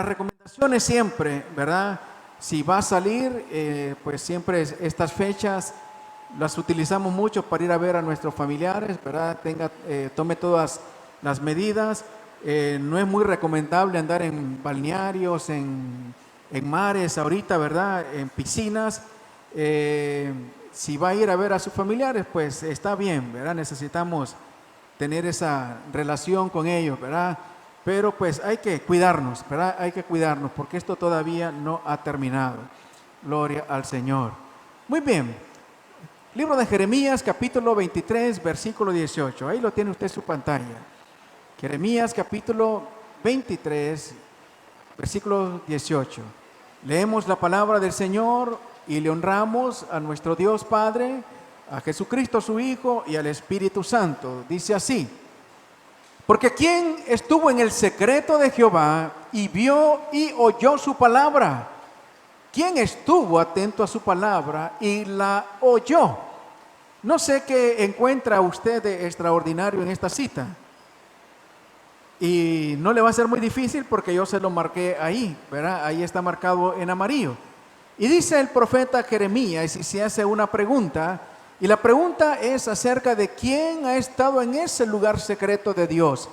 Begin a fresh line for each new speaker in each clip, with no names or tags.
las recomendaciones siempre, ¿verdad? Si va a salir, pues siempre estas fechas las utilizamos mucho para ir a ver a nuestros familiares, ¿verdad? Tome todas las medidas. No es muy recomendable andar en balnearios, en mares ahorita, ¿verdad? En piscinas. Si va a ir a ver a sus familiares, pues está bien, ¿verdad? Necesitamos tener esa relación con ellos, ¿verdad? Pero pues hay que cuidarnos, ¿verdad? Hay que cuidarnos porque esto todavía no ha terminado. Gloria al Señor. Muy bien. Libro de Jeremías, capítulo 23, versículo 18. Ahí lo tiene usted en su pantalla. Jeremías, capítulo 23, versículo 18. Leemos la palabra del Señor y le honramos a nuestro Dios Padre, a Jesucristo su Hijo y al Espíritu Santo. Dice así: porque ¿quién estuvo en el secreto de Jehová y vio y oyó su palabra? ¿Quién estuvo atento a su palabra y la oyó? No sé qué encuentra usted de extraordinario en esta cita. Y no le va a ser muy difícil porque yo se lo marqué ahí, ¿verdad? Ahí está marcado en amarillo. Y dice el profeta Jeremías, y se hace una pregunta, y la pregunta es acerca de quién ha estado en ese lugar secreto de Dios.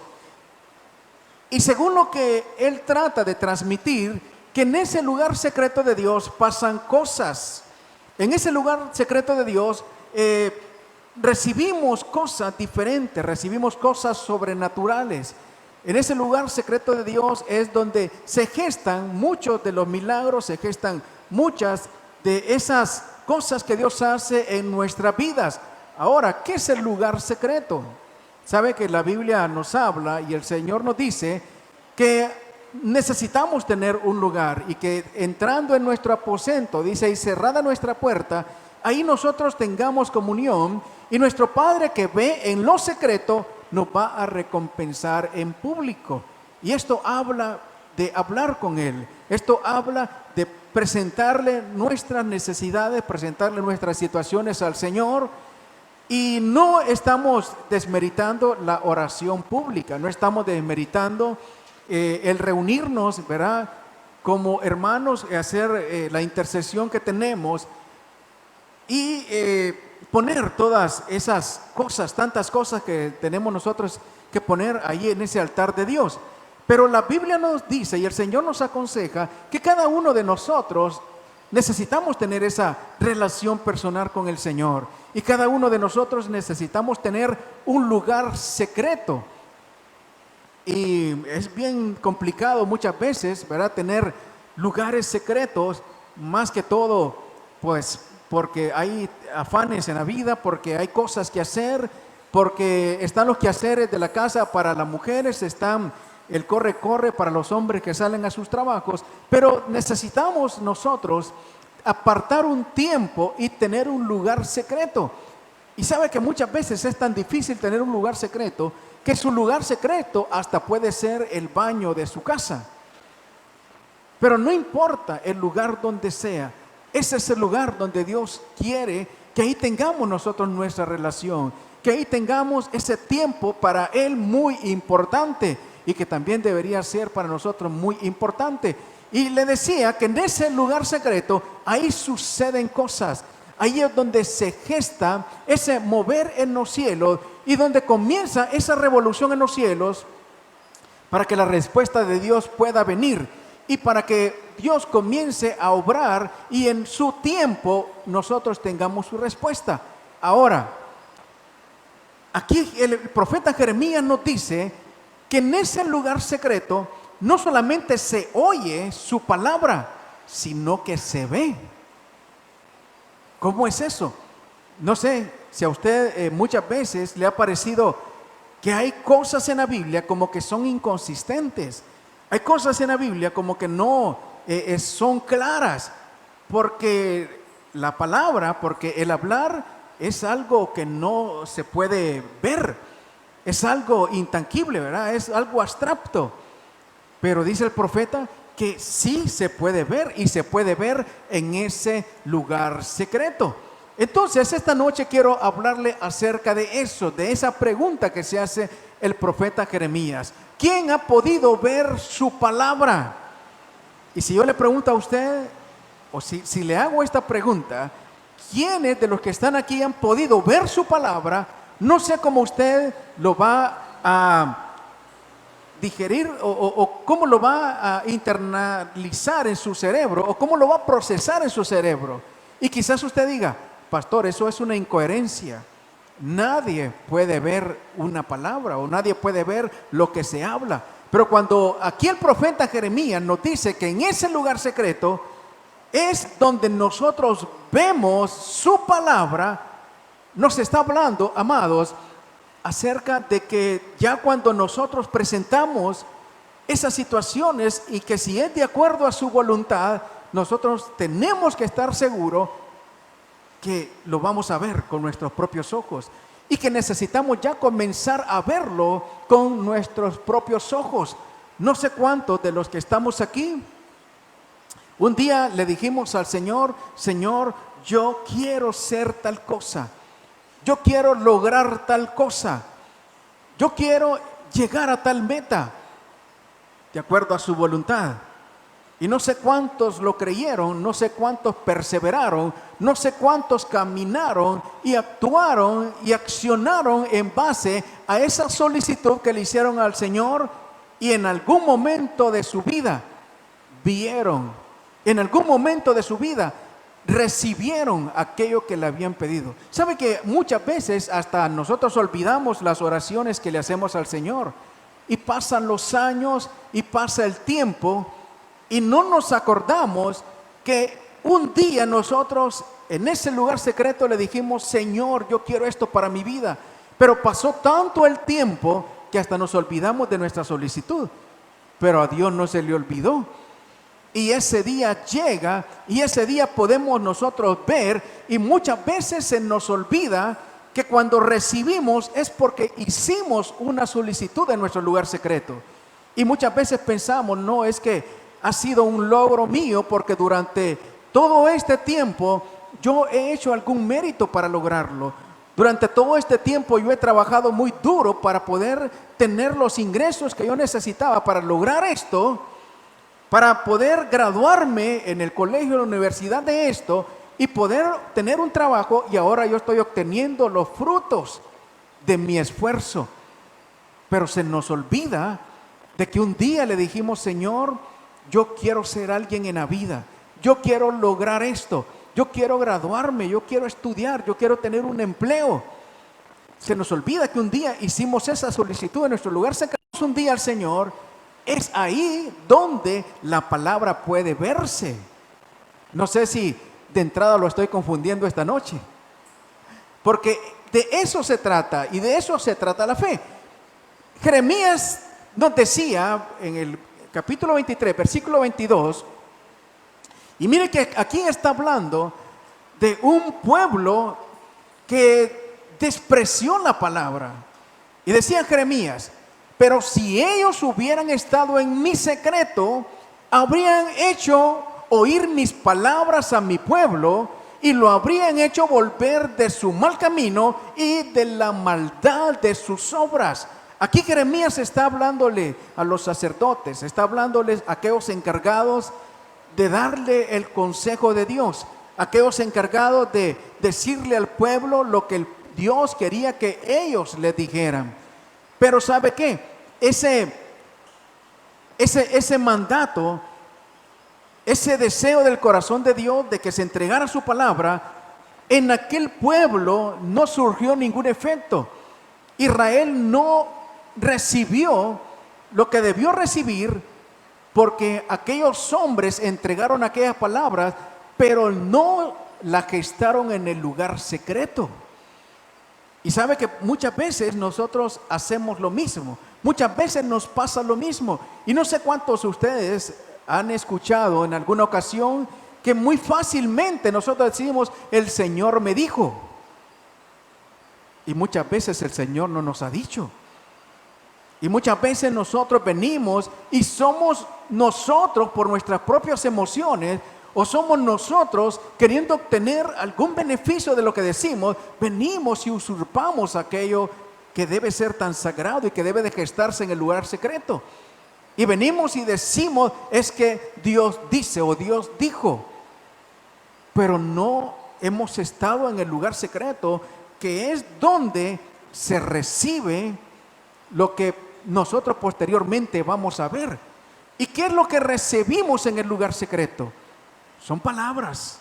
Y según lo que él trata de transmitir, que en ese lugar secreto de Dios pasan cosas. En ese lugar secreto de Dios recibimos cosas diferentes, recibimos cosas sobrenaturales. En ese lugar secreto de Dios es donde se gestan muchos de los milagros, se gestan muchas de esas cosas que Dios hace en nuestras vidas. Ahora, ¿qué es el lugar secreto? Sabe que la Biblia nos habla y el Señor nos dice que necesitamos tener un lugar y que entrando en nuestro aposento, dice, y cerrada nuestra puerta, ahí nosotros tengamos comunión y nuestro Padre que ve en lo secreto nos va a recompensar en público. Y esto habla de hablar con Él. Esto habla de presentarle nuestras necesidades, presentarle nuestras situaciones al Señor. Y no estamos desmeritando la oración pública, no estamos desmeritando el reunirnos, ¿verdad? Como hermanos, hacer la intercesión que tenemos y poner todas esas cosas, tantas cosas que tenemos nosotros que poner ahí en ese altar de Dios. Pero la Biblia nos dice y el Señor nos aconseja que cada uno de nosotros necesitamos tener esa relación personal con el Señor. Y cada uno de nosotros necesitamos tener un lugar secreto. Y es bien complicado muchas veces, ¿verdad? Tener lugares secretos, más que todo, pues, porque hay afanes en la vida, porque hay cosas que hacer, porque están los quehaceres de la casa para las mujeres, están el corre-corre para los hombres que salen a sus trabajos, pero necesitamos nosotros apartar un tiempo y tener un lugar secreto. Y sabe que muchas veces es tan difícil tener un lugar secreto, que su lugar secreto hasta puede ser el baño de su casa. Pero no importa el lugar donde sea, ese es el lugar donde Dios quiere que ahí tengamos nosotros nuestra relación, que ahí tengamos ese tiempo para Él muy importante y que también debería ser para nosotros muy importante. Y le decía que en ese lugar secreto, ahí suceden cosas. Ahí es donde se gesta ese mover en los cielos y donde comienza esa revolución en los cielos para que la respuesta de Dios pueda venir y para que Dios comience a obrar y en su tiempo nosotros tengamos su respuesta. Ahora, aquí el profeta Jeremías nos dice que en ese lugar secreto no solamente se oye su palabra, sino que se ve. ¿Cómo es eso? No sé si a usted muchas veces le ha parecido que hay cosas en la Biblia como que son inconsistentes. Hay cosas en la Biblia como que no son claras, porque la palabra, porque el hablar es algo que no se puede ver, es algo intangible, ¿verdad? Es algo abstracto. Pero dice el profeta que sí se puede ver y se puede ver en ese lugar secreto. Entonces esta noche quiero hablarle acerca de eso, de esa pregunta que se hace el profeta Jeremías. ¿Quién ha podido ver su palabra? Y si yo le pregunto a usted, o si le hago esta pregunta, ¿quiénes de los que están aquí han podido ver su palabra? No sé cómo usted lo va a digerir o cómo lo va a internalizar en su cerebro o cómo lo va a procesar en su cerebro. Y quizás usted diga, pastor, eso es una incoherencia. Nadie puede ver una palabra o nadie puede ver lo que se habla. Pero cuando aquí el profeta Jeremías nos dice que en ese lugar secreto es donde nosotros vemos su palabra, nos está hablando, amados, acerca de que ya cuando nosotros presentamos esas situaciones y que si es de acuerdo a su voluntad, nosotros tenemos que estar seguros que lo vamos a ver con nuestros propios ojos y que necesitamos ya comenzar a verlo con nuestros propios ojos. No sé cuántos de los que estamos aquí, un día le dijimos al Señor, Señor, yo quiero ser tal cosa. Yo quiero lograr tal cosa. Yo quiero llegar a tal meta, de acuerdo a su voluntad. Y no sé cuántos lo creyeron, no sé cuántos perseveraron, no sé cuántos caminaron y actuaron y accionaron en base a esa solicitud que le hicieron al Señor y en algún momento de su vida vieron, en algún momento de su vida recibieron aquello que le habían pedido. ¿Sabe que muchas veces hasta nosotros olvidamos las oraciones que le hacemos al Señor? Y pasan los años y pasa el tiempo y no nos acordamos que un día nosotros en ese lugar secreto le dijimos, Señor, yo quiero esto para mi vida. Pero pasó tanto el tiempo que hasta nos olvidamos de nuestra solicitud. Pero a Dios no se le olvidó. Y ese día llega y ese día podemos nosotros ver, y muchas veces se nos olvida que cuando recibimos es porque hicimos una solicitud en nuestro lugar secreto. Y muchas veces pensamos, no, es que ha sido un logro mío porque durante todo este tiempo yo he hecho algún mérito para lograrlo. Durante todo este tiempo yo he trabajado muy duro para poder tener los ingresos que yo necesitaba para lograr esto, para poder graduarme en el colegio, en la universidad de esto y poder tener un trabajo, y ahora yo estoy obteniendo los frutos de mi esfuerzo. Pero se nos olvida de que un día le dijimos, Señor, yo quiero ser alguien en la vida, yo quiero lograr esto, yo quiero graduarme, yo quiero estudiar, yo quiero tener un empleo. Se nos olvida que un día hicimos esa solicitud en nuestro lugar secreto. Un día al Señor, es ahí donde la palabra puede verse. No sé si de entrada lo estoy confundiendo esta noche, porque de eso se trata y de eso se trata la fe. Jeremías nos decía en el capítulo 23, versículo 22, y mire que aquí está hablando de un pueblo que despreció la palabra. Y decía Jeremías, pero si ellos hubieran estado en mi secreto, habrían hecho oír mis palabras a mi pueblo y lo habrían hecho volver de su mal camino y de la maldad de sus obras. Aquí Jeremías está hablándole a los sacerdotes, está hablándoles a aquellos encargados de darle el consejo de Dios, aquellos encargados de decirle al pueblo lo que Dios quería que ellos le dijeran. Pero ¿sabe qué? Ese mandato, ese deseo del corazón de Dios de que se entregara su palabra, en aquel pueblo no surgió ningún efecto. Israel no recibió lo que debió recibir porque aquellos hombres entregaron aquellas palabras, pero no las gestaron en el lugar secreto. Y sabe que muchas veces nosotros hacemos lo mismo, muchas veces nos pasa lo mismo. Y no sé cuántos de ustedes han escuchado en alguna ocasión que muy fácilmente nosotros decimos, el Señor me dijo. Y muchas veces el Señor no nos ha dicho. Y muchas veces nosotros venimos y somos nosotros por nuestras propias emociones, o somos nosotros queriendo obtener algún beneficio de lo que decimos, venimos y usurpamos aquello que debe ser tan sagrado y que debe de gestarse en el lugar secreto. Y venimos y decimos, es que Dios dice o Dios dijo. Pero no hemos estado en el lugar secreto, que es donde se recibe lo que nosotros posteriormente vamos a ver. ¿Y qué es lo que recibimos en el lugar secreto? Son palabras.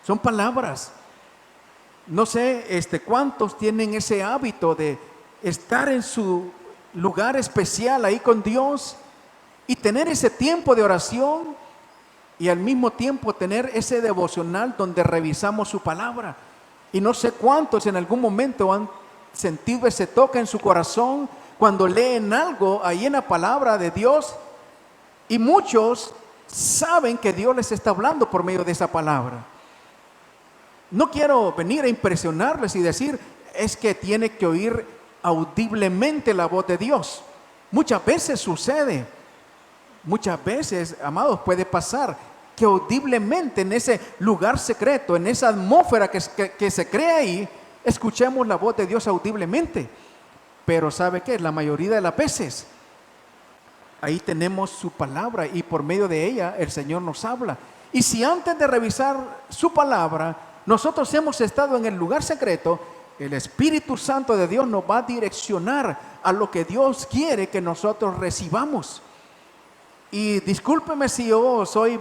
Son palabras. No sé cuántos tienen ese hábito de estar en su lugar especial ahí con Dios y tener ese tiempo de oración y al mismo tiempo tener ese devocional donde revisamos su palabra. Y no sé cuántos en algún momento han sentido ese toque en su corazón cuando leen algo ahí en la palabra de Dios, y muchos saben que Dios les está hablando por medio de esa palabra. No quiero venir a impresionarles y decir, es que tiene que oír audiblemente la voz de Dios. Muchas veces sucede, muchas veces, amados, puede pasar que audiblemente en ese lugar secreto, en esa atmósfera que se crea ahí, escuchemos la voz de Dios audiblemente. Pero ¿sabe qué? La mayoría de las veces ahí tenemos su palabra y por medio de ella el Señor nos habla. Y si antes de revisar su palabra nosotros hemos estado en el lugar secreto, el Espíritu Santo de Dios nos va a direccionar a lo que Dios quiere que nosotros recibamos. Y discúlpeme si yo soy,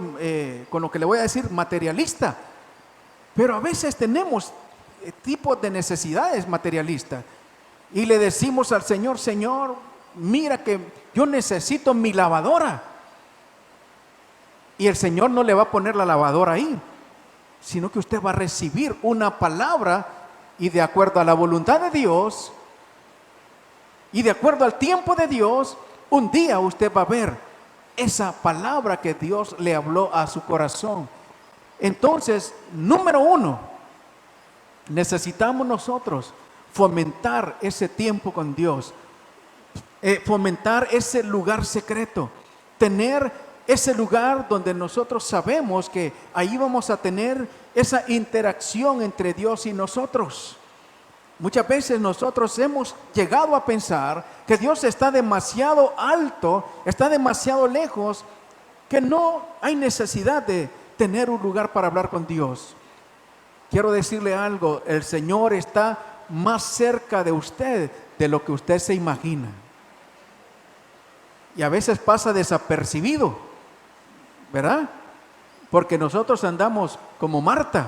con lo que le voy a decir, materialista, pero a veces tenemos tipos de necesidades materialistas y le decimos al Señor, Señor, mira que yo necesito mi lavadora, y el Señor no le va a poner la lavadora ahí, sino que usted va a recibir una palabra, y de acuerdo a la voluntad de Dios y de acuerdo al tiempo de Dios, un día usted va a ver esa palabra que Dios le habló a su corazón. Entonces, número uno, necesitamos nosotros fomentar ese tiempo con Dios, fomentar ese lugar secreto, tener ese lugar donde nosotros sabemos que ahí vamos a tener esa interacción entre Dios y nosotros. Muchas veces nosotros hemos llegado a pensar que Dios está demasiado alto, está demasiado lejos, que no hay necesidad de tener un lugar para hablar con Dios. Quiero decirle algo, el Señor está más cerca de usted de lo que usted se imagina. Y a veces pasa desapercibido, ¿verdad? Porque nosotros andamos como Marta,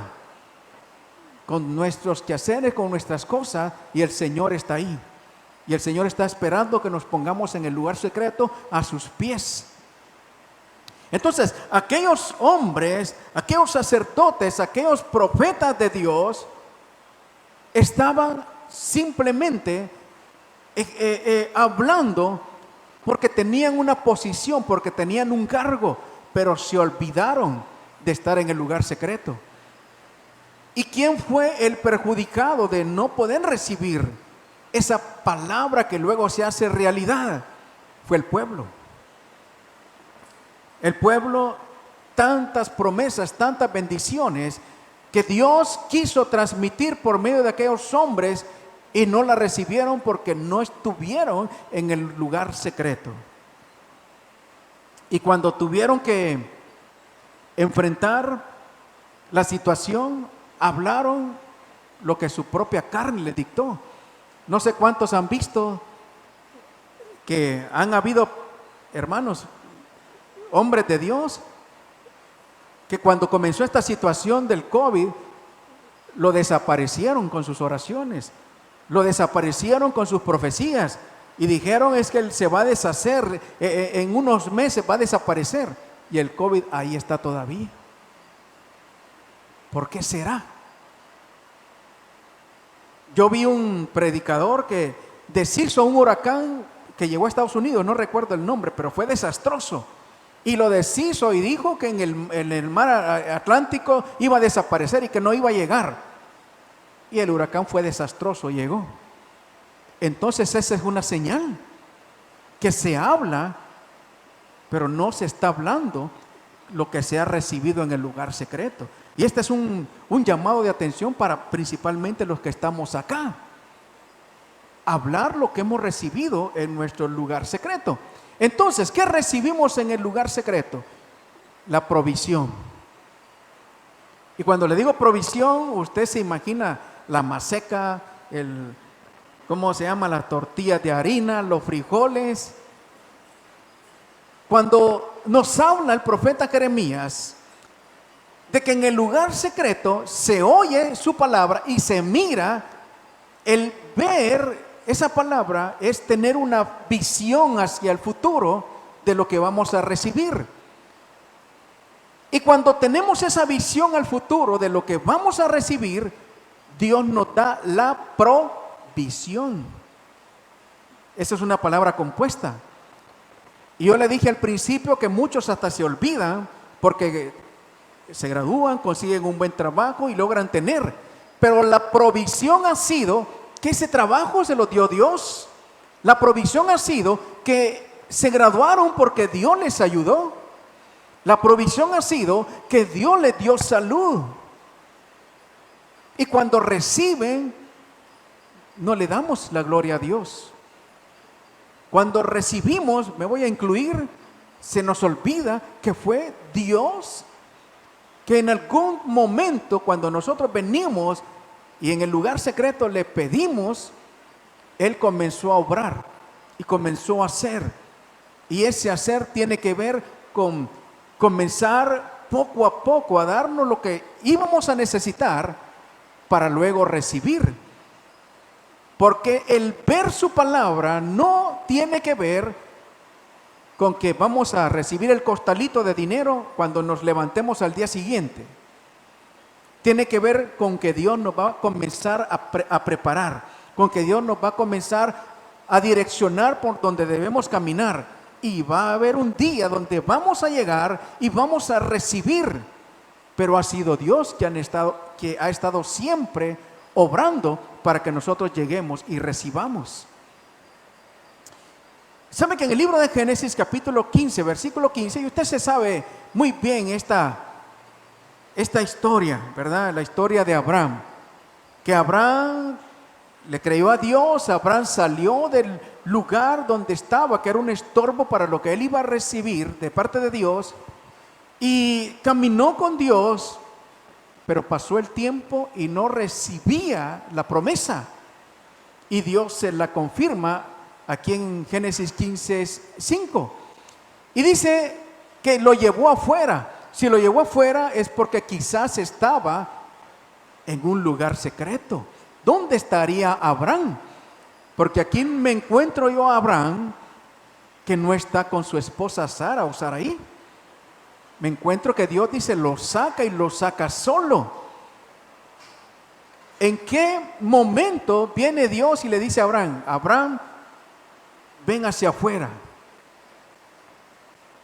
con nuestros quehaceres, con nuestras cosas, y el Señor está ahí. Y el Señor está esperando que nos pongamos en el lugar secreto a sus pies. Entonces, aquellos hombres, aquellos sacerdotes, aquellos profetas de Dios, estaban simplemente hablando porque tenían una posición, porque tenían un cargo, pero se olvidaron de estar en el lugar secreto. ¿Y quién fue el perjudicado de no poder recibir esa palabra que luego se hace realidad? Fue el pueblo. El pueblo, tantas promesas, tantas bendiciones que Dios quiso transmitir por medio de aquellos hombres, y no la recibieron porque no estuvieron en el lugar secreto. Y cuando tuvieron que enfrentar la situación, hablaron lo que su propia carne les dictó. No sé cuántos han visto que han habido, hermanos, hombres de Dios, que cuando comenzó esta situación del COVID, lo desaparecieron con sus oraciones, lo desaparecieron con sus profecías, y dijeron, es que él se va a deshacer, en unos meses va a desaparecer, y el COVID ahí está todavía. ¿Por qué será? Yo vi un predicador que deshizo un huracán que llegó a Estados Unidos, no recuerdo el nombre, pero fue desastroso, y lo deshizo y dijo que en el mar Atlántico iba a desaparecer y que no iba a llegar, y el huracán fue desastroso, llegó. Entonces esa es una señal que se habla, pero no se está hablando lo que se ha recibido en el lugar secreto. Y este es un llamado de atención para principalmente los que estamos acá. hablar lo que hemos recibido en nuestro lugar secreto. Entonces, ¿qué recibimos en el lugar secreto? La provisión. Y cuando le digo provisión, usted se imagina la maseca, ¿cómo se llama? Las tortillas de harina, los frijoles. Cuando nos habla el profeta Jeremías de que en el lugar secreto se oye su palabra y se mira, el ver esa palabra es tener una visión hacia el futuro de lo que vamos a recibir. Y cuando tenemos esa visión al futuro de lo que vamos a recibir, Dios nos da la provisión. Esa es una palabra compuesta. Y yo le dije al principio que muchos hasta se olvidan porque se gradúan, consiguen un buen trabajo y logran tener. Pero la provisión ha sido que ese trabajo se lo dio Dios. La provisión ha sido que se graduaron porque Dios les ayudó. La provisión ha sido que Dios les dio salud. Y cuando reciben, no le damos la gloria a Dios. Cuando recibimos, me voy a incluir, se nos olvida que fue Dios que en algún momento, cuando nosotros venimos y en el lugar secreto le pedimos, Él comenzó a obrar y comenzó a hacer. Y ese hacer tiene que ver con comenzar poco a poco a darnos lo que íbamos a necesitar para luego recibir. Porque el ver su palabra no tiene que ver con que vamos a recibir el costalito de dinero cuando nos levantemos al día siguiente. Tiene que ver con que Dios nos va a comenzar a preparar, con que Dios nos va a comenzar a direccionar por donde debemos caminar. Y va a haber un día donde vamos a llegar y vamos a recibir. Pero ha sido Dios que ha estado siempre obrando para que nosotros lleguemos y recibamos. ¿Sabe que en el libro de Génesis capítulo 15, versículo 15, y usted se sabe muy bien esta historia, ¿verdad? La historia de Abraham. Que Abraham le creyó a Dios, Abraham salió del lugar donde estaba, que era un estorbo para lo que él iba a recibir de parte de Dios, y caminó con Dios, pero pasó el tiempo y no recibía la promesa. Y Dios se la confirma aquí en Génesis 15, 5. Y dice que lo llevó afuera. Si lo llevó afuera es porque quizás estaba en un lugar secreto. ¿Dónde estaría Abraham? Porque aquí me encuentro yo a Abraham que no está con su esposa Sara o Saraí. Me encuentro que Dios dice lo saca y lo saca solo. ¿En qué momento viene Dios y le dice a Abraham, Abraham, ven hacia afuera?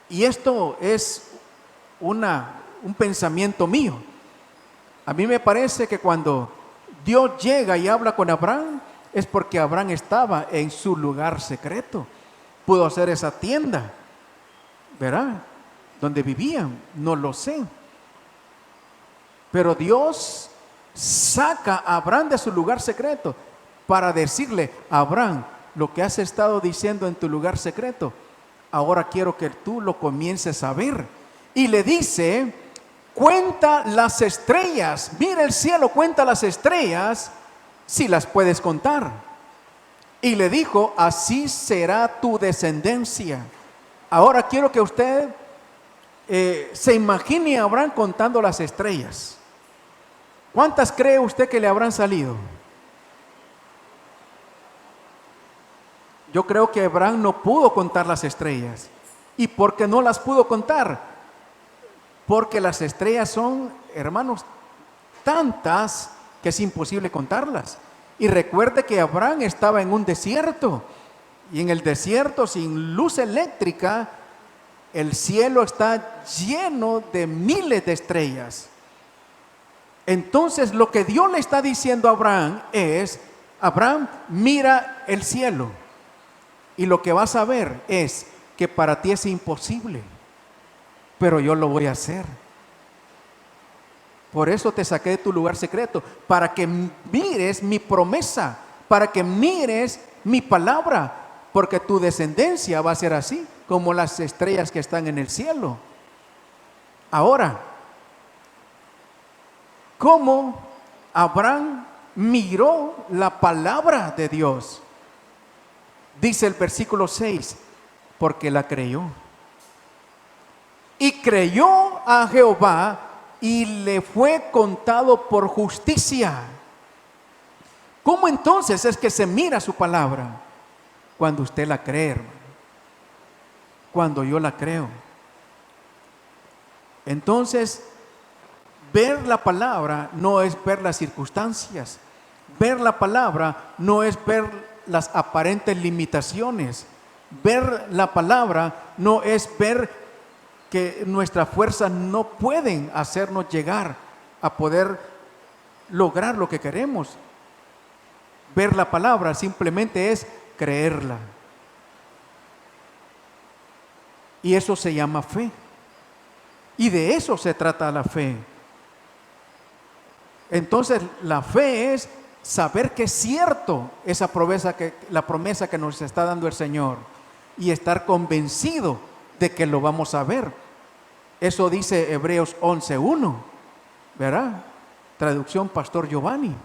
Y esto es un pensamiento mío. A mí me parece que cuando Dios llega y habla con Abraham, es porque Abraham estaba en su lugar secreto. Pudo hacer esa tienda, ¿verdad? Donde vivían, no lo sé. Pero Dios saca a Abraham de su lugar secreto para decirle, Abraham, lo que has estado diciendo en tu lugar secreto, ahora quiero que tú lo comiences a ver. Y le dice, cuenta las estrellas, mira el cielo, cuenta las estrellas, si las puedes contar. Y le dijo, así será tu descendencia. Ahora quiero que usted se imagine a Abraham contando las estrellas. ¿Cuántas cree usted que le habrán salido? Yo creo que Abraham no pudo contar las estrellas. ¿Y por qué no las pudo contar? Porque las estrellas son, hermanos, tantas que es imposible contarlas. Y recuerde que Abraham estaba en un desierto. Y en el desierto, sin luz eléctrica, el cielo está lleno de miles de estrellas. Entonces lo que Dios le está diciendo a Abraham es, Abraham, mira el cielo. Y lo que vas a ver es que para ti es imposible, pero yo lo voy a hacer. Por eso te saqué de tu lugar secreto, para que mires mi promesa, para que mires mi palabra, porque tu descendencia va a ser así, como las estrellas que están en el cielo. Ahora, ¿cómo Abraham miró la palabra de Dios? Dice el versículo 6, porque la creyó. Y creyó a Jehová y le fue contado por justicia. ¿Cómo entonces es que se mira su palabra? Cuando usted la cree, hermano. Cuando yo la creo. Entonces, ver la palabra no es ver las circunstancias. Ver la palabra no es ver las aparentes limitaciones. Ver la palabra no es ver que nuestras fuerzas no pueden hacernos llegar a poder lograr lo que queremos. Ver la palabra simplemente es creerla. Y eso se llama fe. Y de eso se trata la fe. Entonces, la fe es saber que es cierto esa promesa la promesa que nos está dando el Señor, y estar convencido de que lo vamos a ver. Eso dice Hebreos 11:1, ¿verdad? Traducción Pastor Giovanni.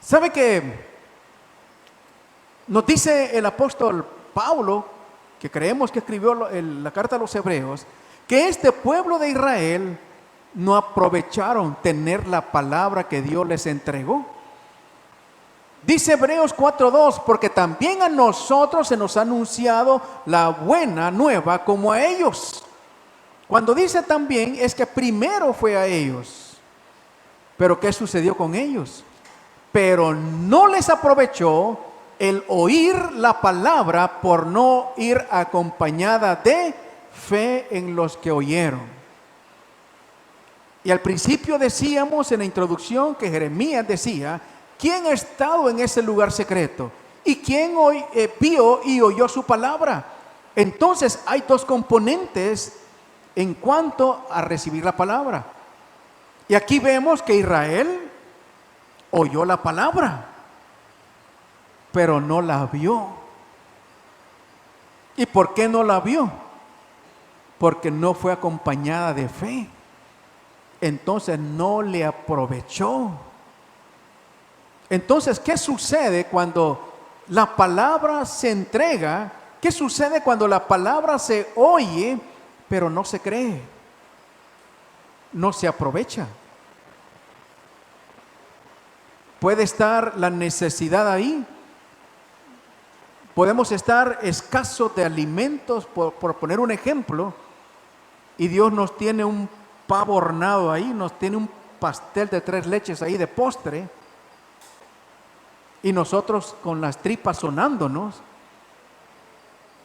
¿Sabe que nos dice el apóstol Pablo, que creemos que escribió la carta a los Hebreos, que este pueblo de Israel no aprovecharon tener la palabra que Dios les entregó? Dice Hebreos 4:2, porque también a nosotros se nos ha anunciado la buena nueva como a ellos. Cuando dice también, es que primero fue a ellos. Pero ¿qué sucedió con ellos? Pero no les aprovechó el oír la palabra por no ir acompañada de fe en los que oyeron. Y al principio decíamos en la introducción que Jeremías decía: ¿quién ha estado en ese lugar secreto? ¿Y quién hoy vio y oyó su palabra? Entonces hay dos componentes en cuanto a recibir la palabra. Y aquí vemos que Israel oyó la palabra, pero no la vio. ¿Y por qué no la vio? Porque no fue acompañada de fe. Entonces no le aprovechó. Entonces, ¿qué sucede cuando la palabra se entrega? ¿Qué sucede cuando la palabra se oye, pero no se cree? No se aprovecha. Puede estar la necesidad ahí. Podemos estar escasos de alimentos, por poner un ejemplo, y Dios nos tiene un pavo hornado ahí, nos tiene un pastel de 3 leches ahí de postre, y nosotros con las tripas sonándonos,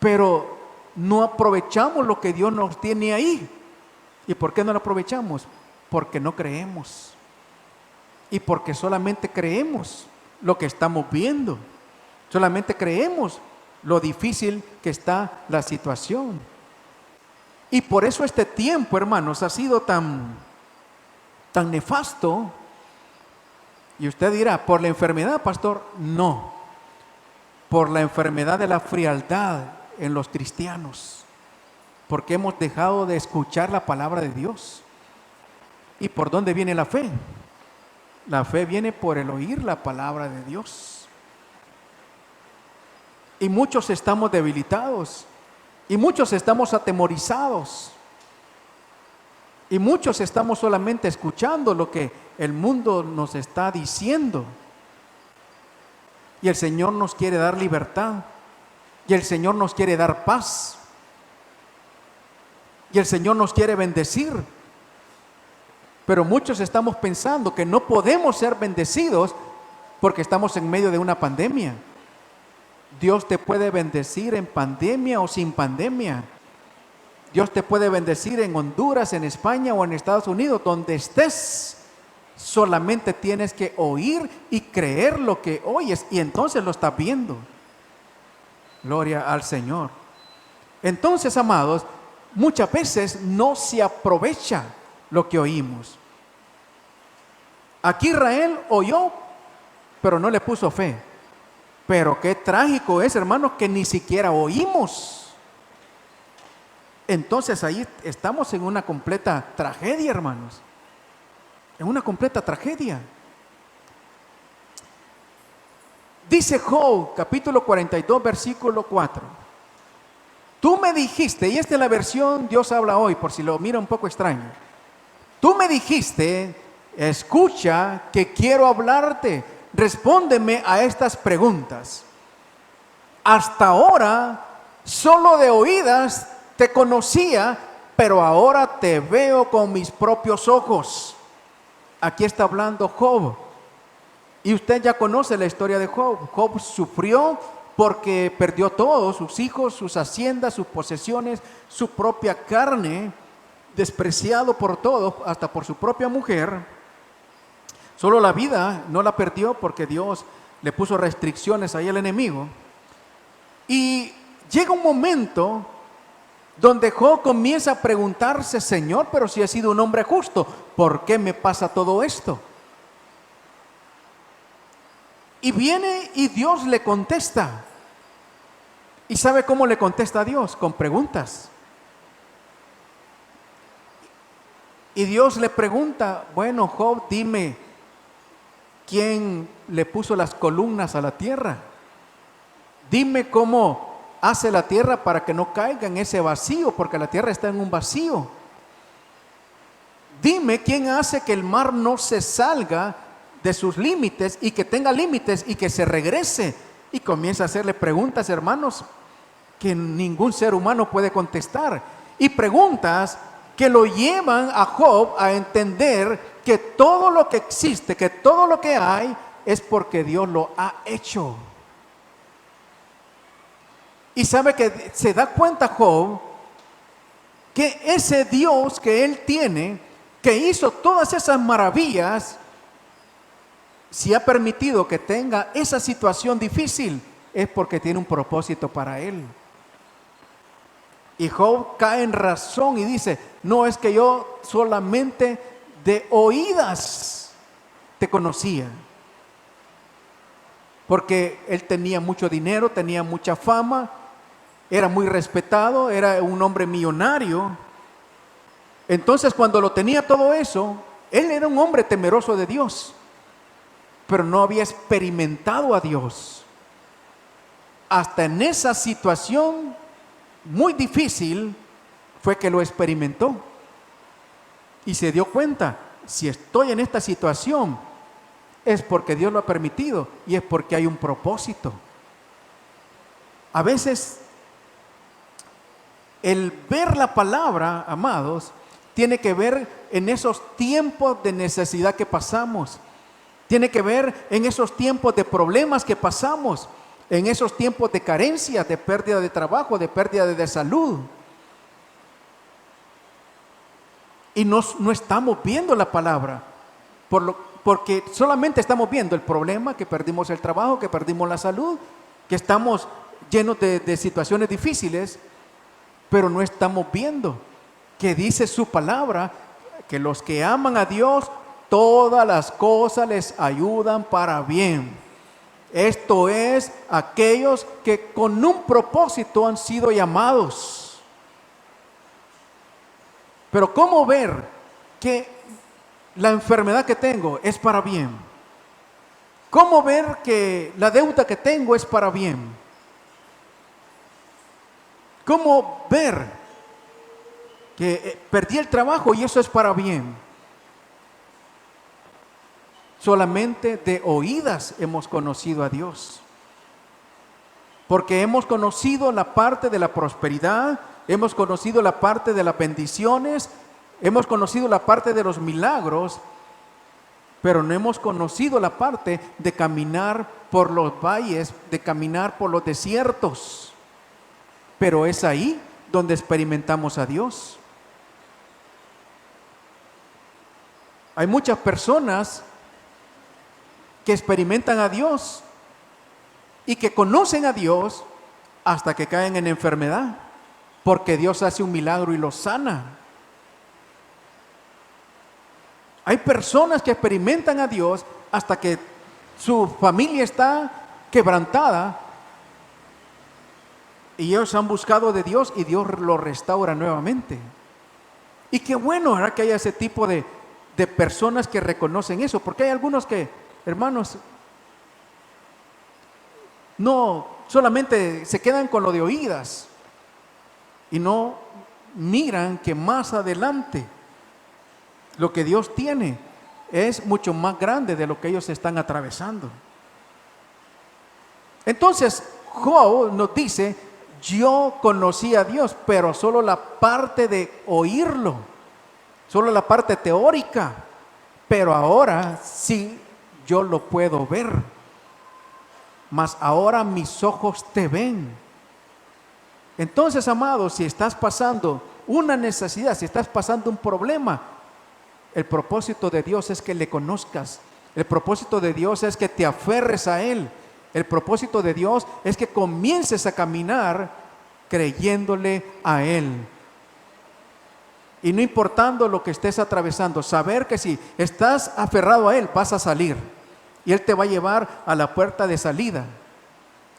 pero no aprovechamos lo que Dios nos tiene ahí. ¿Y por qué no lo aprovechamos? Porque no creemos. Y porque solamente creemos lo que estamos viendo. Solamente creemos lo difícil que está la situación. Y por eso este tiempo, hermanos, ha sido tan nefasto. Y usted dirá, ¿por la enfermedad, pastor? No. Por la enfermedad de la frialdad en los cristianos. Porque hemos dejado de escuchar la palabra de Dios. ¿Y por dónde viene la fe? La fe viene por el oír la palabra de Dios. Y muchos estamos debilitados. Y muchos estamos atemorizados. Y muchos estamos solamente escuchando lo que el mundo nos está diciendo. Y el Señor nos quiere dar libertad. Y el Señor nos quiere dar paz. Y el Señor nos quiere bendecir. Pero muchos estamos pensando que no podemos ser bendecidos porque estamos en medio de una pandemia. Dios te puede bendecir en pandemia o sin pandemia. Dios te puede bendecir en Honduras, en España o en Estados Unidos, donde estés. Solamente tienes que oír y creer lo que oyes, y entonces lo estás viendo. Gloria al Señor. Entonces, amados, muchas veces no se aprovecha lo que oímos. Aquí Israel oyó, pero no le puso fe. Pero qué trágico es, hermanos, que ni siquiera oímos. Entonces ahí estamos en una completa tragedia, hermanos. En una completa tragedia. Dice Job, capítulo 42, versículo 4. Tú me dijiste, y esta es la versión Dios habla hoy, por si lo mira un poco extraño. Tú me dijiste, escucha que quiero hablarte, respóndeme a estas preguntas. Hasta ahora, solo de oídas te conocía, pero ahora te veo con mis propios ojos. Aquí está hablando Job. Y usted ya conoce la historia de Job. Job sufrió porque perdió todo, sus hijos, sus haciendas, sus posesiones, su propia carne, despreciado por todos, hasta por su propia mujer. Solo la vida no la perdió porque Dios le puso restricciones ahí al enemigo. Y llega un momento donde Job comienza a preguntarse, Señor, pero si he sido un hombre justo, ¿por qué me pasa todo esto? Y viene y Dios le contesta. ¿Y sabe cómo le contesta a Dios? Con preguntas. Y Dios le pregunta, bueno, Job, dime, ¿quién le puso las columnas a la tierra? Dime cómo hace la tierra para que no caiga en ese vacío, porque la tierra está en un vacío. Dime quién hace que el mar no se salga de sus límites y que tenga límites y que se regrese. Y comienza a hacerle preguntas, hermanos, que ningún ser humano puede contestar. Y preguntas que lo llevan a Job a entender que todo lo que existe, que todo lo que hay, es porque Dios lo ha hecho. Y sabe que se da cuenta Job que ese Dios que él tiene, que hizo todas esas maravillas, si ha permitido que tenga esa situación difícil, es porque tiene un propósito para él. Y Job cae en razón y dice, no es que yo solamente de oídas te conocía. Porque él tenía mucho dinero, tenía mucha fama, era muy respetado, era un hombre millonario. Entonces cuando lo tenía todo eso, él era un hombre temeroso de Dios, pero no había experimentado a Dios. Hasta en esa situación muy difícil fue que lo experimentó. Y se dio cuenta, si estoy en esta situación, es porque Dios lo ha permitido y es porque hay un propósito. A veces el ver la palabra, amados, tiene que ver en esos tiempos de necesidad que pasamos. Tiene que ver en esos tiempos de problemas que pasamos, en esos tiempos de carencia, de pérdida de trabajo, de pérdida de salud. Y no estamos viendo la palabra, porque solamente estamos viendo el problema, que perdimos el trabajo, que perdimos la salud, que estamos llenos de situaciones difíciles, pero no estamos viendo que dice su palabra, que los que aman a Dios, todas las cosas les ayudan para bien. Esto es, aquellos que con un propósito han sido llamados. Pero ¿cómo ver que la enfermedad que tengo es para bien? ¿Cómo ver que la deuda que tengo es para bien? ¿Cómo ver que perdí el trabajo y eso es para bien? Solamente de oídas hemos conocido a Dios. Porque hemos conocido la parte de la prosperidad, hemos conocido la parte de las bendiciones, hemos conocido la parte de los milagros, pero no hemos conocido la parte de caminar por los valles, de caminar por los desiertos. Pero es ahí donde experimentamos a Dios. Hay muchas personas que experimentan a Dios y que conocen a Dios hasta que caen en enfermedad, porque Dios hace un milagro y los sana. Hay personas que experimentan a Dios hasta que su familia está quebrantada y ellos han buscado de Dios y Dios lo restaura nuevamente. Y qué bueno, ¿verdad?, que haya ese tipo de personas que reconocen eso, porque hay algunos que, hermanos, no solamente se quedan con lo de oídas y no miran que más adelante lo que Dios tiene es mucho más grande de lo que ellos están atravesando. Entonces Job nos dice: yo conocí a Dios, pero solo la parte de oírlo, solo la parte teórica, pero ahora sí yo lo puedo ver, mas ahora mis ojos te ven. Entonces, amados, si estás pasando una necesidad, si estás pasando un problema, el propósito de Dios es que le conozcas. El propósito de Dios es que te aferres a Él. El propósito de Dios es que comiences a caminar creyéndole a Él. Y no importando lo que estés atravesando, saber que si estás aferrado a Él, vas a salir. Y Él te va a llevar a la puerta de salida.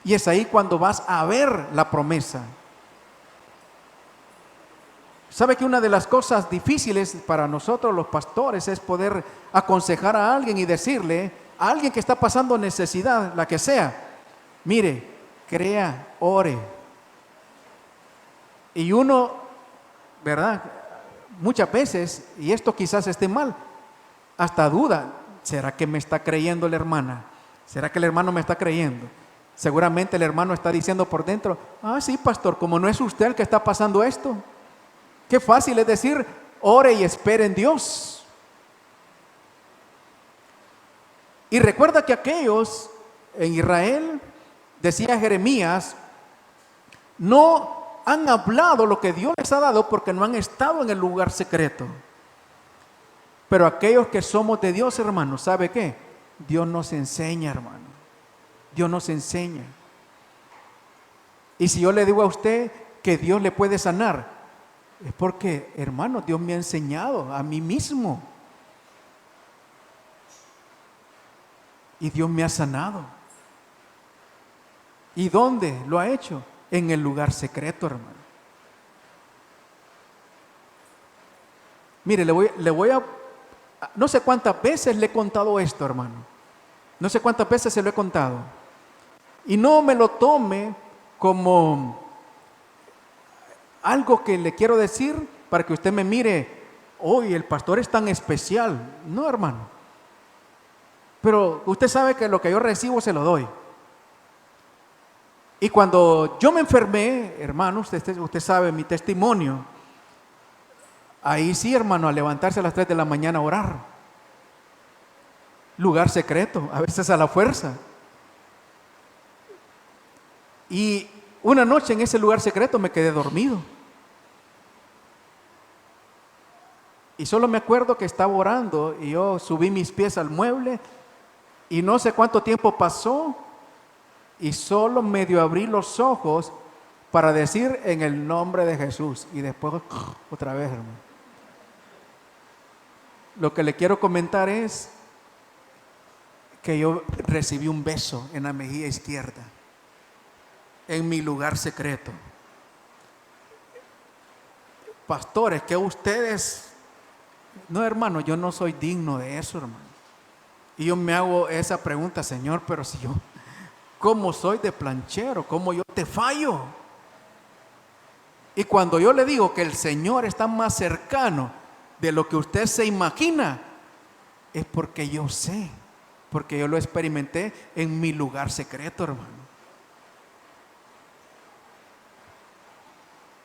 Y es ahí cuando vas a ver la promesa. ¿Sabe que una de las cosas difíciles para nosotros los pastores es poder aconsejar a alguien y decirle, a alguien que está pasando necesidad, la que sea, mire, crea, ore? Y uno, ¿verdad?, muchas veces, y esto quizás esté mal, hasta duda, ¿será que me está creyendo la hermana? ¿Será que el hermano me está creyendo? Seguramente el hermano está diciendo por dentro, sí, pastor, como no es usted el que está pasando esto. Qué fácil es decir, ore y espere en Dios. Y recuerda que aquellos en Israel, decía Jeremías, no han hablado lo que Dios les ha dado porque no han estado en el lugar secreto. Pero aquellos que somos de Dios, hermanos, ¿sabe qué? Dios nos enseña, hermano. Dios nos enseña. Y si yo le digo a usted que Dios le puede sanar, es porque, hermano, Dios me ha enseñado a mí mismo. Y Dios me ha sanado. ¿Y dónde lo ha hecho? En el lugar secreto, hermano. Mire, le voy a... No sé cuántas veces le he contado esto, hermano. No sé cuántas veces se lo he contado. Y no me lo tome como algo que le quiero decir para que usted me mire, hoy el pastor es tan especial. No, hermano. Pero usted sabe que lo que yo recibo se lo doy. Y cuando yo me enfermé, hermano, usted sabe mi testimonio. Ahí sí, hermano, a levantarse a las 3 de la mañana a orar. Lugar secreto, a veces a la fuerza. Y una noche en ese lugar secreto me quedé dormido. Y solo me acuerdo que estaba orando y yo subí mis pies al mueble y no sé cuánto tiempo pasó y solo medio abrí los ojos para decir en el nombre de Jesús y después otra vez, hermano. Lo que le quiero comentar es que yo recibí un beso en la mejilla izquierda en mi lugar secreto. Pastores, que ustedes... No, hermano, yo no soy digno de eso, hermano. Y yo me hago esa pregunta, Señor, pero si yo, ¿cómo soy de planchero? ¿Cómo yo te fallo? Y cuando yo le digo que el Señor está más cercano de lo que usted se imagina, es porque yo sé, porque yo lo experimenté en mi lugar secreto, hermano.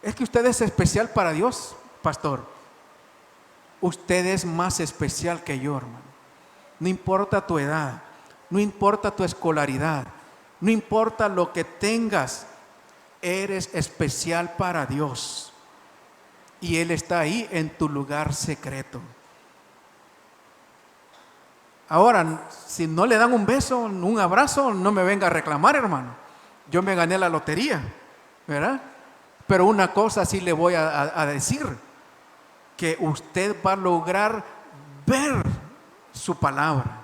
Es que usted es especial para Dios, pastor. Usted es más especial que yo, hermano. No importa tu edad, no importa tu escolaridad, no importa lo que tengas, eres especial para Dios. Y Él está ahí en tu lugar secreto. Ahora, si no le dan un beso, un abrazo, no me venga a reclamar, hermano. Yo me gané la lotería, ¿verdad? Pero una cosa sí le voy a decir, que usted va a lograr ver su palabra.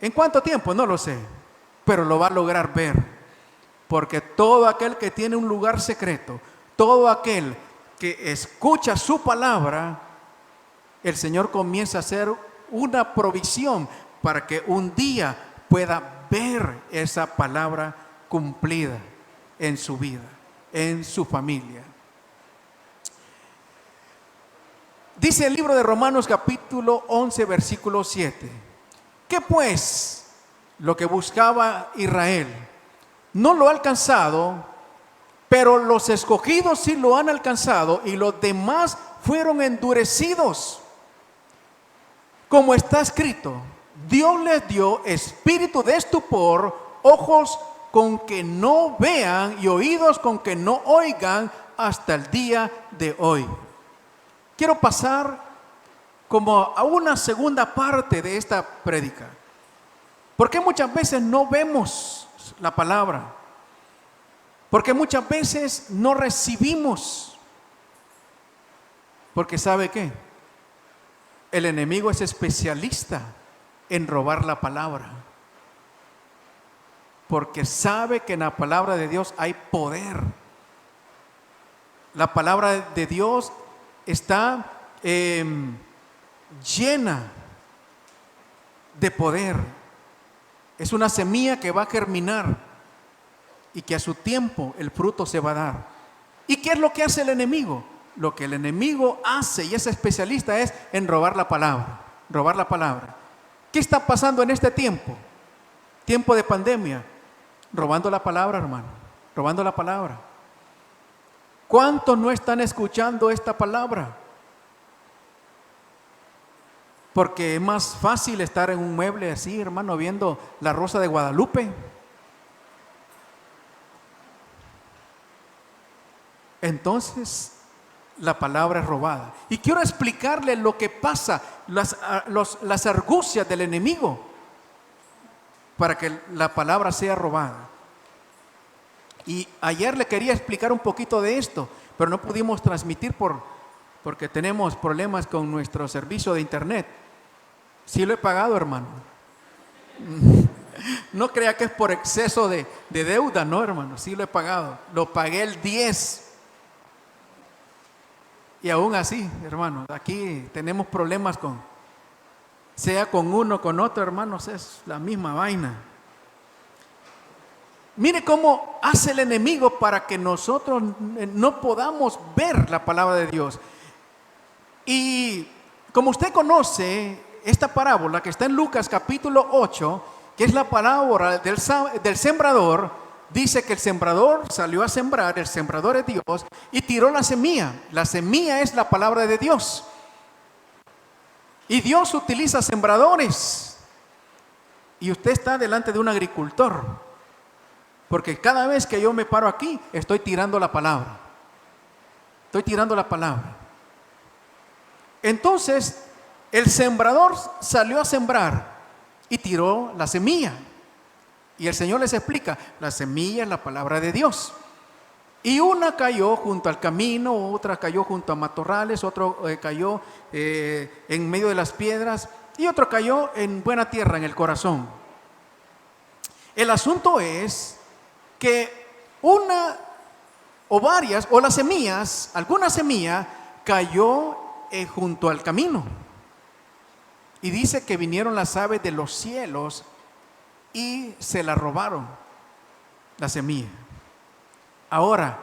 ¿En cuánto tiempo? No lo sé, pero lo va a lograr ver. Porque todo aquel que tiene un lugar secreto, todo aquel que escucha su palabra, el Señor comienza a hacer una provisión para que un día pueda ver esa palabra cumplida en su vida, en su familia. Dice el libro de Romanos capítulo 11 versículo 7. ¿Qué pues? Lo que buscaba Israel no lo ha alcanzado, pero los escogidos sí lo han alcanzado y los demás fueron endurecidos. Como está escrito, Dios les dio espíritu de estupor, ojos con que no vean y oídos con que no oigan hasta el día de hoy. Quiero pasar como a una segunda parte de esta prédica. Porque muchas veces no vemos la palabra. Porque muchas veces no recibimos. Porque ¿sabe qué? El enemigo es especialista en robar la palabra. Porque sabe que en la palabra de Dios hay poder. La palabra de Dios está llena de poder. Es una semilla que va a germinar y que a su tiempo el fruto se va a dar. ¿Y qué es lo que hace el enemigo? Lo que el enemigo hace, y es especialista, es en robar la palabra. Robar la palabra. ¿Qué está pasando en este tiempo? Tiempo de pandemia. Robando la palabra, hermano. Robando la palabra. ¿Cuántos no están escuchando esta palabra? Porque es más fácil estar en un mueble así, hermano, viendo La Rosa de Guadalupe. Entonces, la palabra es robada. Y quiero explicarle lo que pasa, las argucias del enemigo, para que la palabra sea robada. Y ayer le quería explicar un poquito de esto, pero no pudimos transmitir porque tenemos problemas con nuestro servicio de internet. Sí lo he pagado, hermano. No crea que es por exceso de deuda, no, hermano. Sí lo he pagado. Lo pagué el 10. Y aún así, hermano, aquí tenemos problemas sea con uno, con otro, hermanos, es la misma vaina. Mire cómo hace el enemigo para que nosotros no podamos ver la palabra de Dios. Y como usted conoce esta parábola que está en Lucas capítulo 8, que es la parábola del sembrador, dice que el sembrador salió a sembrar, el sembrador es Dios, y tiró la semilla. La semilla es la palabra de Dios. Y Dios utiliza sembradores. Y usted está delante de un agricultor. Porque cada vez que yo me paro aquí, estoy tirando la palabra. Estoy tirando la palabra. Entonces, el sembrador salió a sembrar y tiró la semilla. Y el Señor les explica, la semilla es la palabra de Dios. Y una cayó junto al camino, otra cayó junto a matorrales, otro cayó en medio de las piedras y otro cayó en buena tierra, en el corazón. El asunto es que una o varias, o las semillas, alguna semilla cayó junto al camino. Y dice que vinieron las aves de los cielos y se la robaron, la semilla. Ahora,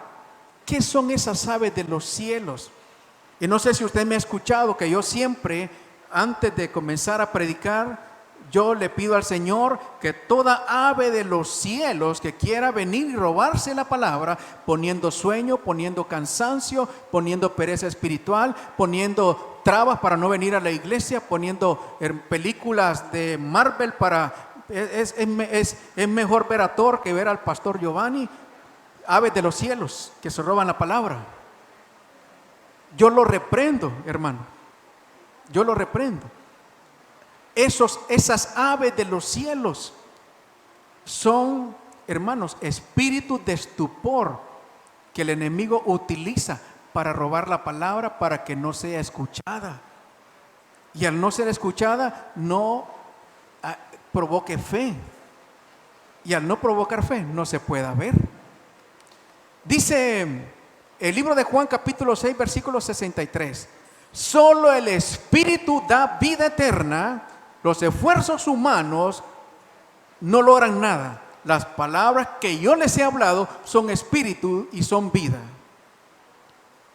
¿qué son esas aves de los cielos? Y no sé si usted me ha escuchado que yo siempre, antes de comenzar a predicar, yo le pido al Señor que toda ave de los cielos que quiera venir y robarse la palabra, poniendo sueño, poniendo cansancio, poniendo pereza espiritual, poniendo trabas para no venir a la iglesia, poniendo películas de Marvel para... Es mejor ver a Thor que ver al pastor Giovanni. Aves de los cielos que se roban la palabra. Yo lo reprendo, hermano. Yo lo reprendo. Esas aves de los cielos son, hermanos, espíritus de estupor que el enemigo utiliza para robar la palabra, para que no sea escuchada. Y al no ser escuchada, no provoque fe. Y al no provocar fe, no se pueda ver. Dice el libro de Juan capítulo 6, versículo 63. Solo el Espíritu da vida eterna. Los esfuerzos humanos no logran nada. Las palabras que yo les he hablado son espíritu y son vida.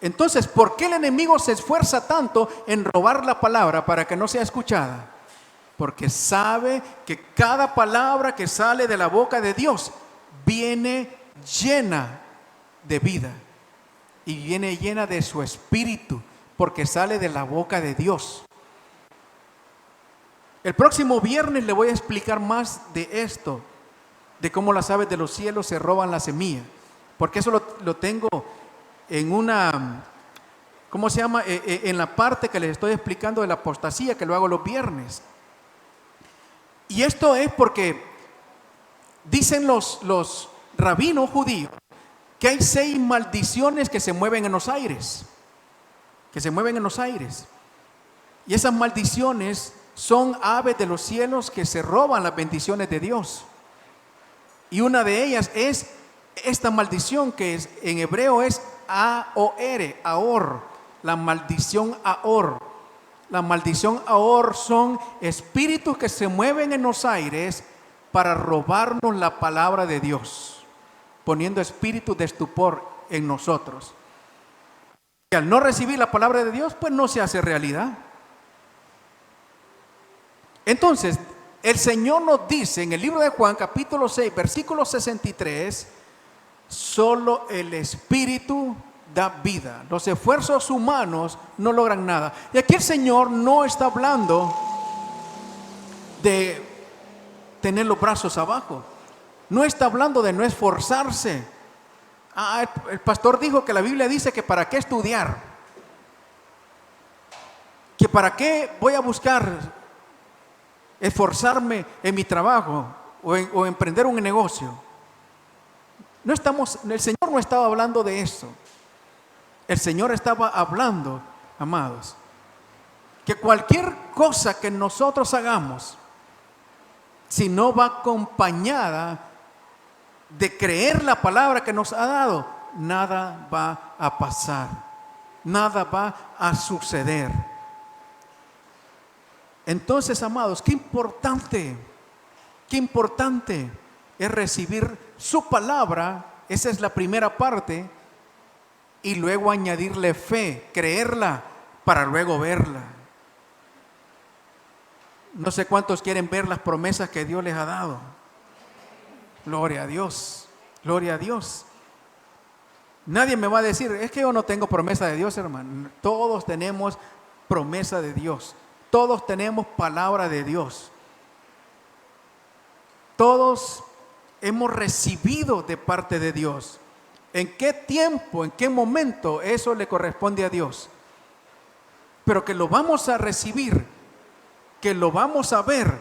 Entonces, ¿por qué el enemigo se esfuerza tanto en robar la palabra para que no sea escuchada? Porque sabe que cada palabra que sale de la boca de Dios viene llena de vida y viene llena de su espíritu, porque sale de la boca de Dios. El próximo viernes le voy a explicar más de esto, de cómo las aves de los cielos se roban la semilla, porque eso lo tengo en una, ¿cómo se llama? En la parte que les estoy explicando de la apostasía, que lo hago los viernes. Y esto es porque dicen los rabinos judíos que hay 6 maldiciones que se mueven en los aires, y esas maldiciones son aves de los cielos que se roban las bendiciones de Dios. Y una de ellas es esta maldición que en hebreo es Ahor, la maldición Ahor. La maldición Ahor son espíritus que se mueven en los aires para robarnos la palabra de Dios, poniendo espíritus de estupor en nosotros. Y al no recibir la palabra de Dios, pues no se hace realidad. Entonces, el Señor nos dice en el libro de Juan, capítulo 6, versículo 63, solo el Espíritu da vida. Los esfuerzos humanos no logran nada. Y aquí el Señor no está hablando de tener los brazos abajo. No está hablando de no esforzarse. El pastor dijo que la Biblia dice que para qué estudiar, que para qué voy a buscar esforzarme en mi trabajo o emprender un negocio. El Señor no estaba hablando de eso. El Señor estaba hablando, amados, que cualquier cosa que nosotros hagamos, si no va acompañada de creer la palabra que nos ha dado, nada va a pasar, nada va a suceder. Entonces, amados, qué importante es recibir su palabra. Esa es la primera parte, y luego añadirle fe, creerla para luego verla. No sé cuántos quieren ver las promesas que Dios les ha dado. Gloria a Dios, gloria a Dios. Nadie me va a decir, es que yo no tengo promesa de Dios, hermano. Todos tenemos promesa de Dios. Todos tenemos palabra de Dios. Todos hemos recibido de parte de Dios. ¿En qué tiempo, en qué momento? Eso le corresponde a Dios. Pero que lo vamos a recibir, que lo vamos a ver,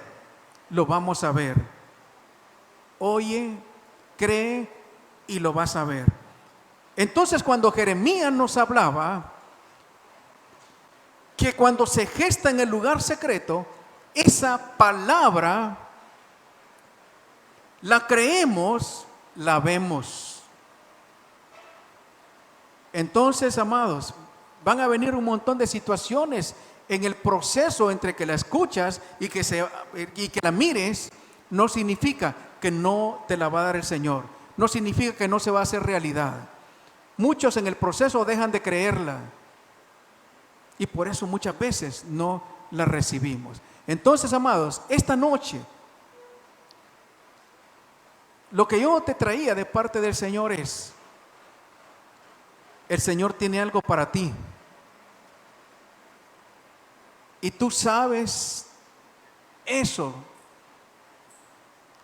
lo vamos a ver. Oye, cree y lo vas a ver. Entonces, cuando Jeremías nos hablaba que cuando se gesta en el lugar secreto, esa palabra la creemos, la vemos. Entonces, amados, van a venir un montón de situaciones en el proceso entre que la escuchas y que la mires. No significa que no te la va a dar el Señor, no significa que no se va a hacer realidad. Muchos en el proceso dejan de creerla y por eso muchas veces no la recibimos. Entonces, amados, esta noche lo que yo te traía de parte del Señor es: el Señor tiene algo para ti. Y tú sabes eso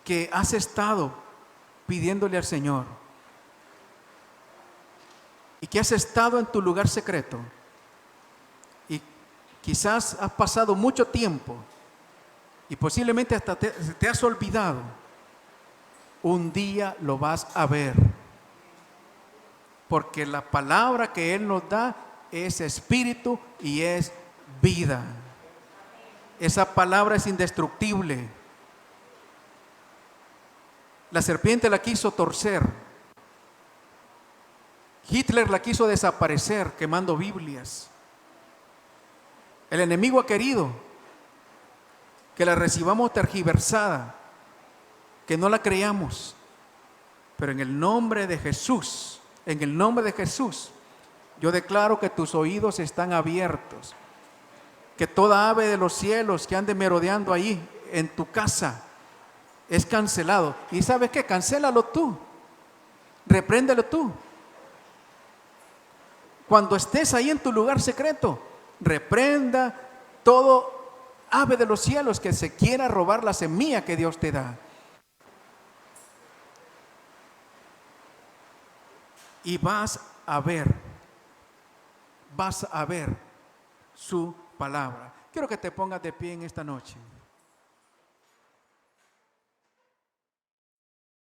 que has estado pidiéndole al Señor. Y que has estado en tu lugar secreto. Y quizás has pasado mucho tiempo. Y posiblemente hasta te has olvidado. Un día lo vas a ver. Porque la palabra que Él nos da es espíritu y es vida. Esa palabra es indestructible. La serpiente la quiso torcer. Hitler la quiso desaparecer quemando Biblias. El enemigo ha querido que la recibamos tergiversada, que no la creamos. Pero en el nombre de Jesús, en el nombre de Jesús, yo declaro que tus oídos están abiertos. Que toda ave de los cielos que ande merodeando ahí en tu casa es cancelado. ¿Y sabes qué? Cancélalo tú. Repréndelo tú. Cuando estés ahí en tu lugar secreto, reprenda todo ave de los cielos que se quiera robar la semilla que Dios te da. Y vas a ver su palabra. Quiero que te pongas de pie en esta noche.